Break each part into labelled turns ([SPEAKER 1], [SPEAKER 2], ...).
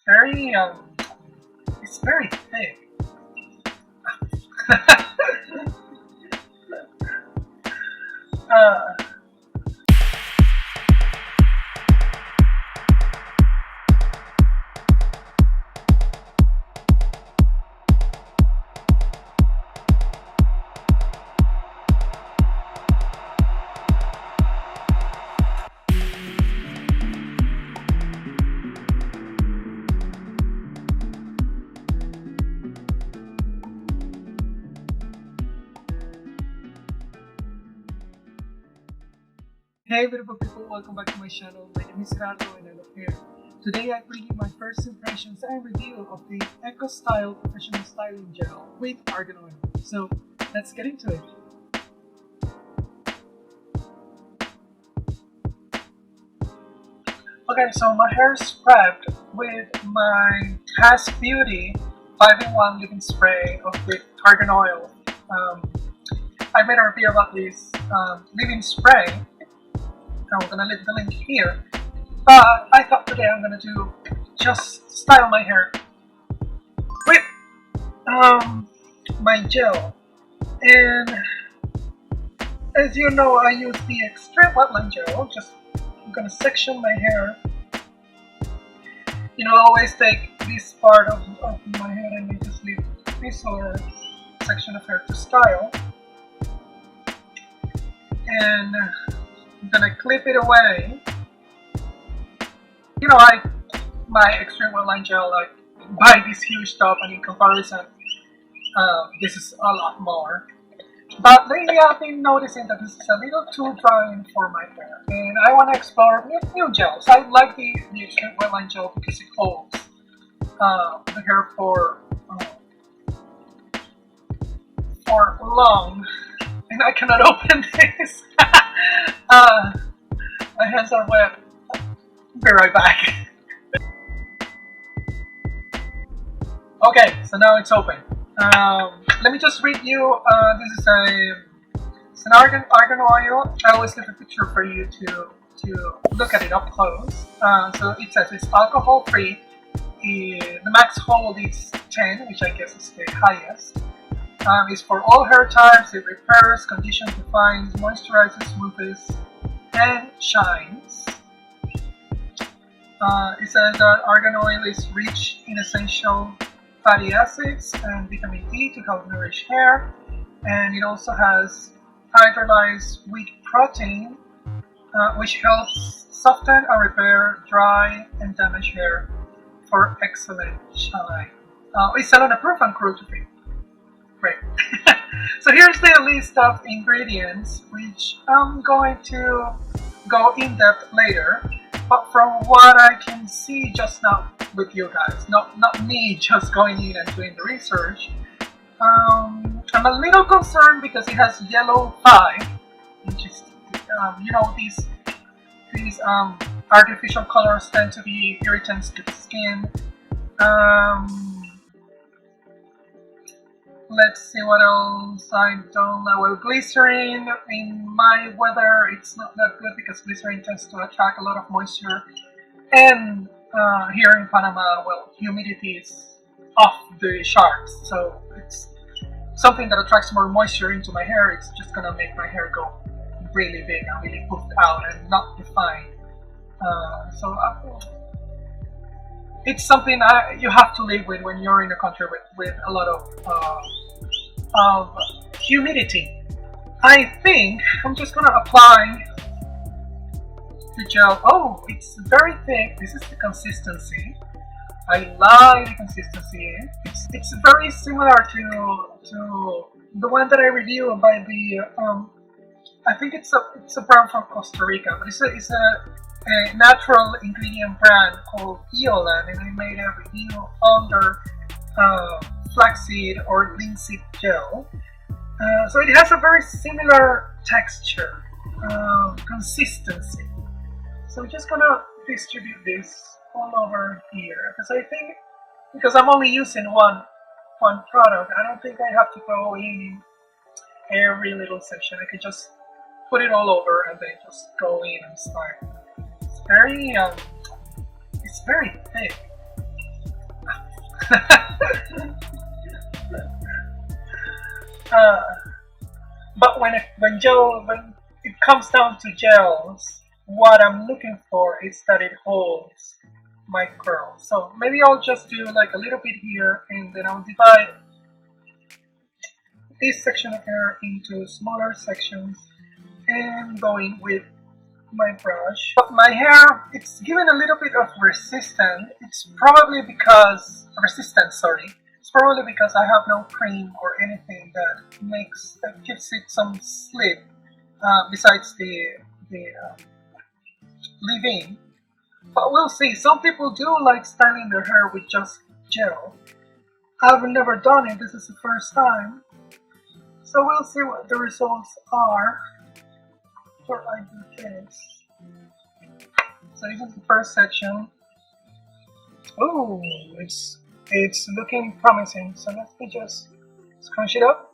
[SPEAKER 1] Very it's very thick. uh, Hey beautiful people, welcome back to my channel. My name is Carlo and I love hair. Today I bring you my first impressions and review of the Eco Style Professional Styling Gel with Argan Oil. So let's get into it. Okay, so my hair is prepped with my Has Beauty 5-in-1 leave-in spray with Argan Oil. I made a review about this leave-in spray. I'm gonna leave the link here, but I thought today I'm gonna just style my hair with my gel. And as you know, I use the extreme wetline gel. I'm gonna section my hair. I always take this part of my hair and I just leave this whole section of hair to style. And I'm gonna clip it away. My extreme wetline gel, like, buy this huge tub, and in comparison, this is a lot more. But lately I've been noticing that this is a little too dry for my hair, and I want to explore new gels. I like the extreme wetline gel because it holds the hair for long, and I cannot open this. My hands are wet. Be right back. Okay, so now it's open. Let me just read you. This is an argan oil. I always leave a picture for you to look at it up close. So it says it's alcohol free. The max hold is 10, which I guess is the highest. It's for all hair types. It repairs, conditions, defines, moisturizes, smooths, and shines. It says that argan oil is rich in essential fatty acids and vitamin D to help nourish hair, and it also has hydrolyzed wheat protein, which helps soften and repair dry and damaged hair for excellent shine. It's salon approved and cruelty-free. Great. So here's the list of ingredients, which I'm going to go in depth later. But from what I can see just now with you guys, not me just going in and doing the research, I'm a little concerned because it has yellow 5, which is these artificial colors tend to be irritants to the skin. Let's see what else. I don't know. Well, glycerin, in my weather, it's not that good because glycerin tends to attract a lot of moisture. And here in Panama, well, humidity is off the charts. So it's something that attracts more moisture into my hair. It's just gonna make my hair go really big and really puffed out and not defined. It's something you have to live with when you're in a country with a lot of humidity. I think I'm just gonna apply the gel. Oh, it's very thick. This is the consistency. I like the consistency. It's very similar to the one that I reviewed by the I think it's a brand from Costa Rica, but it's a natural ingredient brand called Eolan, and I made a review under flaxseed or linseed gel. So it has a very similar texture, consistency. So I'm just gonna distribute this all over here because I'm only using one product. I don't think I have to go in every little section. I could just put it all over and then just go in and start. It's very thick. uh, but when it comes down to gels, what I'm looking for is that it holds my curls. So maybe I'll just do like a little bit here, and then I'll divide this section of hair into smaller sections and going with my brush. But my hair, it's given a little bit of resistance. It's probably because I have no cream or anything that gives it some slip besides the leave-in. But we'll see. Some people do like styling their hair with just gel. I've never done it. This is the first time. So we'll see what the results are before I do this. So this is the first section. Oh, it's looking promising. So let me just scrunch it up.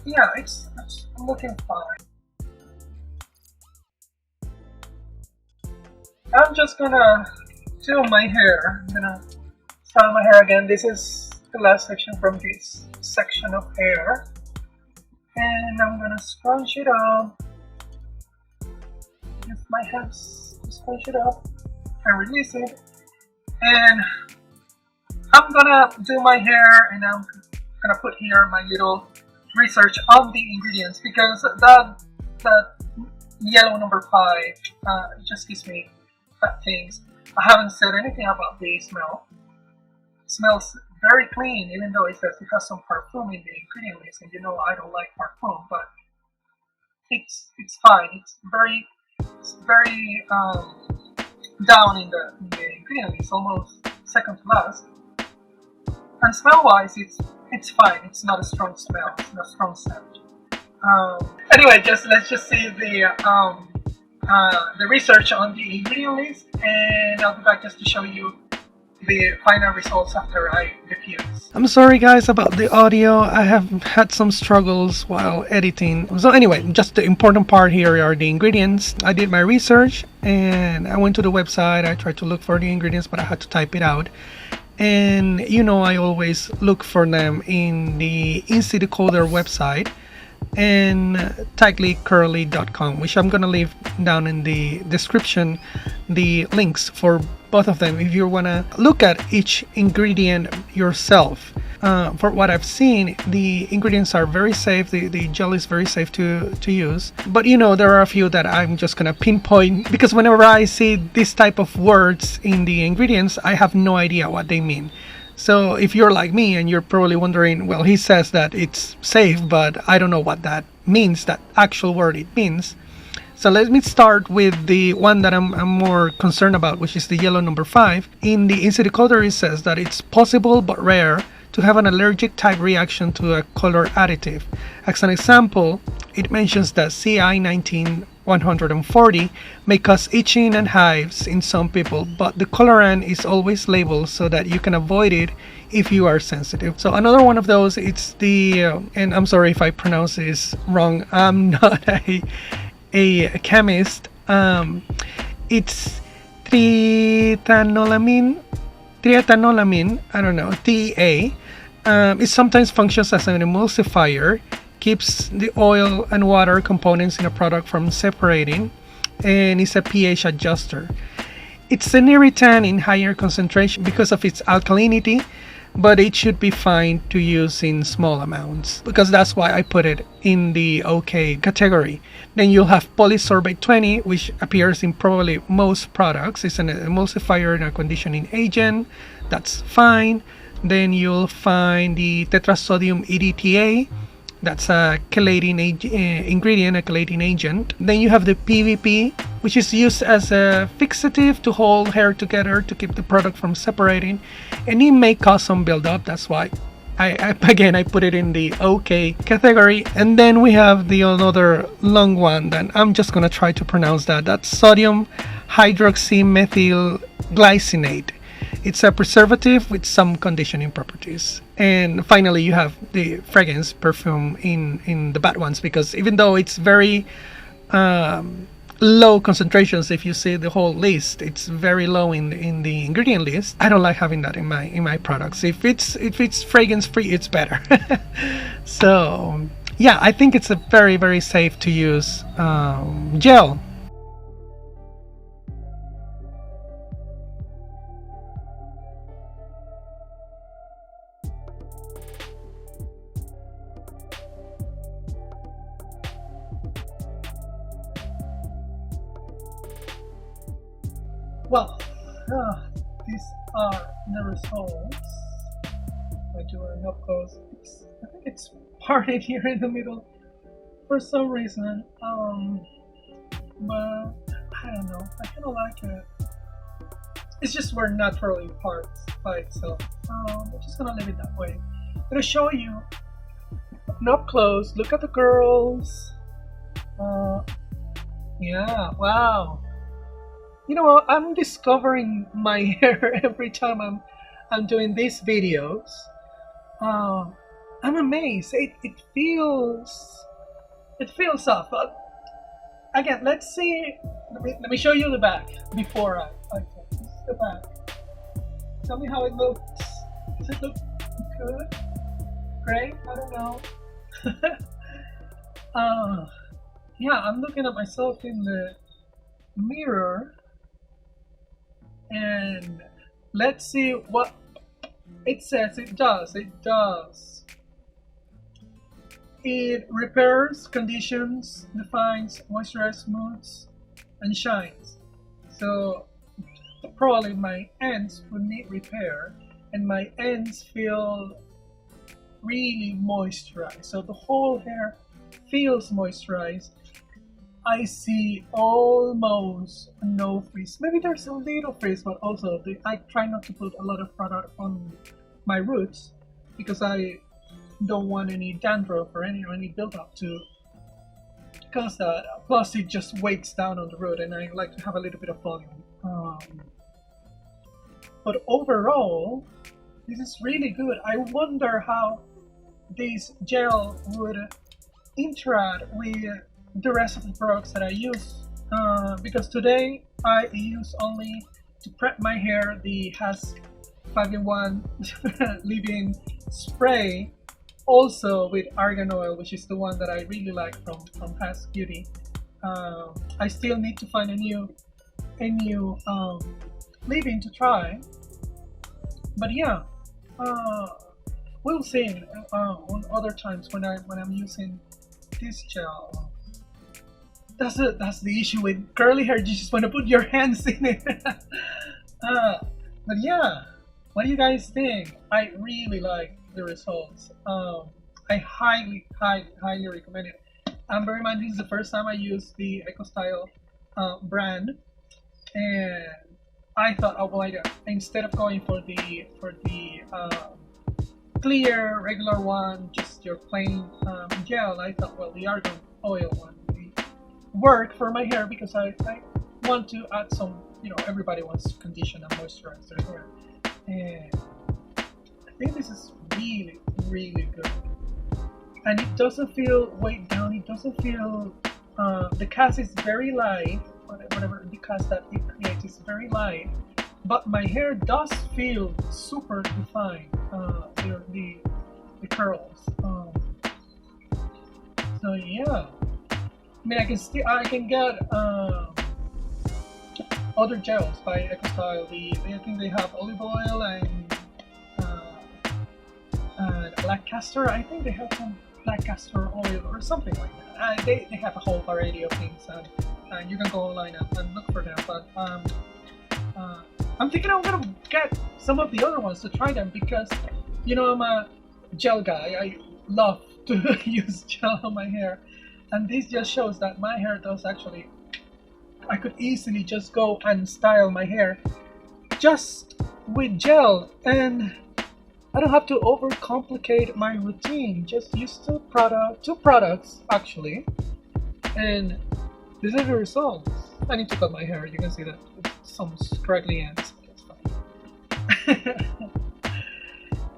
[SPEAKER 1] Yeah, it's looking fine. I'm just gonna do my hair. I'm gonna style my hair again. This is the last section from this section of hair. And I'm gonna scrunch it up. Use my hands to scrunch it up and release it. And I'm gonna do my hair, and I'm gonna put here my little research on the ingredients, because that yellow number 5 just gives me bad things. I haven't said anything about the smell. It smells very clean, even though it says it has some perfume in the ingredient list, and you know I don't like perfume, but it's fine. It's very down in the ingredient list, almost second to last. And smell-wise, it's fine. It's not a strong smell. It's not a strong scent. Anyway, let's just see the research on the ingredient list, and I'll be back just to show you the final results after I diffuse.
[SPEAKER 2] I'm sorry guys about the audio. I have had some struggles while editing. So anyway, just the important part here are the ingredients. I did my research and I went to the website. I tried to look for the ingredients, but I had to type it out. And you know, I always look for them in the InCityCoder website and tightlycurly.com, which I'm gonna leave down in the description, the links for both of them if you want to look at each ingredient yourself. For what I've seen, the ingredients are very safe. The gel is very safe to use, but you know, there are a few that I'm just gonna pinpoint, because whenever I see this type of words in the ingredients, I have no idea what they mean. So if you're like me and you're probably wondering, well, he says that it's safe, but I don't know what that means, that actual word it means. So let me start with the one that I'm more concerned about, which is the yellow number 5. In the InCityCoder, it says that it's possible but rare to have an allergic type reaction to a color additive. As an example, it mentions that CI-19-140 may cause itching and hives in some people, but the colorant is always labeled so that you can avoid it if you are sensitive. So another one of those, it's the, and I'm sorry if I pronounce this wrong, I'm not a chemist. It's triethanolamine, I don't know, TEA. It sometimes functions as an emulsifier, keeps the oil and water components in a product from separating, and is a pH adjuster. It's an irritant in higher concentration because of its alkalinity, but it should be fine to use in small amounts, because that's why I put it in the OK category. Then you'll have polysorbate 20, which appears in probably most products. It's an emulsifier and a conditioning agent. That's fine. Then you'll find the tetrasodium EDTA. That's a chelating ingredient, a chelating agent. Then you have the PVP, which is used as a fixative to hold hair together to keep the product from separating, and it may cause some buildup. That's why I put it in the OK category. And then we have the another long one that I'm just gonna try to pronounce that. That's sodium hydroxymethyl glycinate. It's a preservative with some conditioning properties. And finally, you have the fragrance perfume in the bad ones, because even though it's very low concentrations. If you see the whole list, it's very low in the ingredient list. I don't like having that in my products. If it's fragrance free, it's better. So yeah, I think it's a very very safe to use gel.
[SPEAKER 1] Well, these are the results. I do an up close. I think it's parted here in the middle for some reason. But I don't know. I kind of like it. It's just where naturally parts by itself. I'm just gonna leave it that way. I'm gonna show you up close. Look at the girls. Yeah. Wow. You know what? I'm discovering my hair every time I'm doing these videos. I'm amazed. It feels soft. But again, let's see. Let me show you the back before I this is the back. Tell me how it looks. Does it look good? Great? I don't know. Yeah, I'm looking at myself in the mirror, and let's see what it says. It does. It repairs, conditions, defines, moisturizes, smooths, and shines. So probably my ends would need repair, and my ends feel really moisturized. So the whole hair feels moisturized. I see almost no frizz. Maybe there's a little frizz, but also I try not to put a lot of product on my roots because I don't want any dandruff or any buildup to cause that. Plus, it just weights down on the root, and I like to have a little bit of volume. But overall, this is really good. I wonder how this gel would interact with the rest of the products that I use, because today I use only to prep my hair the Has 5-in-1 leave-in spray, also with Argan Oil, which is the one that I really like from Has Beauty. I still need to find a new leave-in to try, but yeah, we'll see on other times when I'm using this gel. That's the issue with curly hair. You just want to put your hands in it. But yeah, what do you guys think? I really like the results. I highly recommend it. Bear in mind, this is the first time I use the EcoStyle brand, and I thought, oh well, instead of going for the clear regular one, just your plain gel, I thought, well, the Argan Oil one work for my hair because I want to add some, everybody wants to condition and moisturize their hair, and I think this is really good, and it doesn't feel weighed down. It doesn't feel the cast is very light, whatever the cast that it creates is very light, but my hair does feel super defined, the curls, so yeah. I mean, I can get other gels by EcoStyle. I think they have olive oil and black castor. I think they have some black castor oil or something like that. They have a whole variety of things, and you can go online and look for them. But I'm thinking I'm gonna get some of the other ones to try them because I'm a gel guy. I love to use gel on my hair. And this just shows that my hair does actually, I could easily just go and style my hair just with gel, and I don't have to overcomplicate my routine. Just use two products actually, and these are the results. I need to cut my hair. You can see that some scraggly ends. It's fine.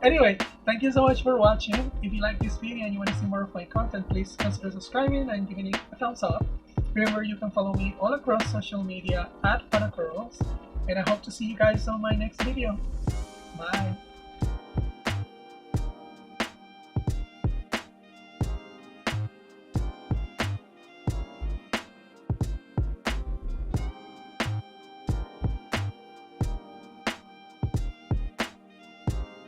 [SPEAKER 1] Anyway, thank you so much for watching. If you like this video and you want to see more of my content, please consider subscribing and giving it a thumbs up. Remember, you can follow me all across social media at Panacurls, and I hope to see you guys on my next video. Bye.